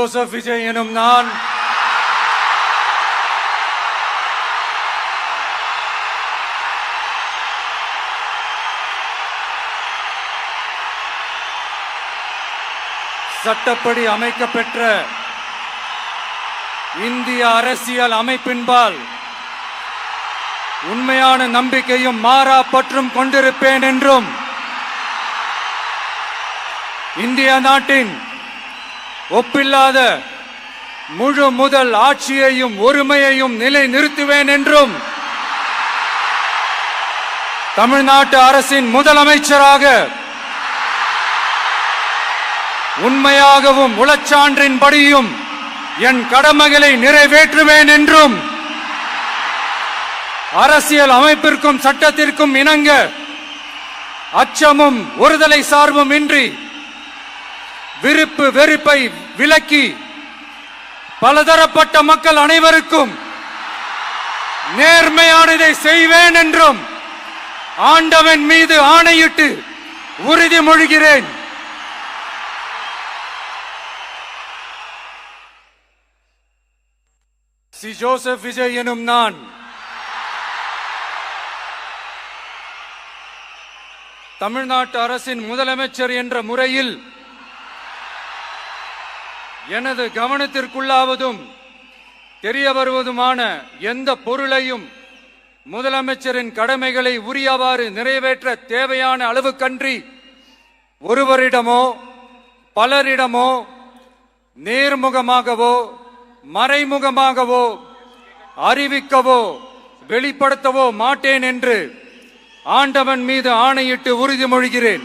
Joseph Vijay எனும் நான் சட்டப்படி அமைக்கப்பெற்ற இந்திய அரசியல் அமைப்பின்பால் உண்மையான நம்பிக்கையும் மாறா பற்றும் கொண்டிருப்பேன் என்றும் இந்திய நாட்டின் ஒப்பில்லாத முழு முதல் ஆட்சியையும் ஒருமையையும் நிலை நிறுத்துவேன் என்றும் தமிழ்நாட்டு அரசின் முதலமைச்சராக உண்மையாகவும் உளச்சான்றின்படியும் என் கடமைகளை நிறைவேற்றுவேன் என்றும் அரசியல் அமைப்பிற்கும் சட்டத்திற்கும் இணங்க அச்சமும் ஒருதலை சார்பும் இன்றி விருப்பு வெறுப்பை விலக்கி பலதரப்பட்ட மக்கள் அனைவருக்கும் நேர்மையானதை செய்வேன் என்றும் ஆண்டவன் மீது ஆணையிட்டு உறுதிமொழிகிறேன். சி ஜோசப் விஜய் எனும் நான் தமிழ்நாட்டு அரசின் முதலமைச்சர் என்ற முறையில் எனது கவனத்திற்குள்ளாவதும் தெரிய வருவதுமான எந்த பொருளையும் முதலமைச்சரின் கடமைகளை உரியவாறு நிறைவேற்ற தேவையான அளவுக்கன்றி ஒருவரிடமோ பலரிடமோ நேர்முகமாகவோ மறைமுகமாகவோ அறிவிக்கவோ வெளிப்படுத்தவோ மாட்டேன் என்று ஆண்டவன் மீது ஆணையிட்டு உறுதிமொழிகிறேன்.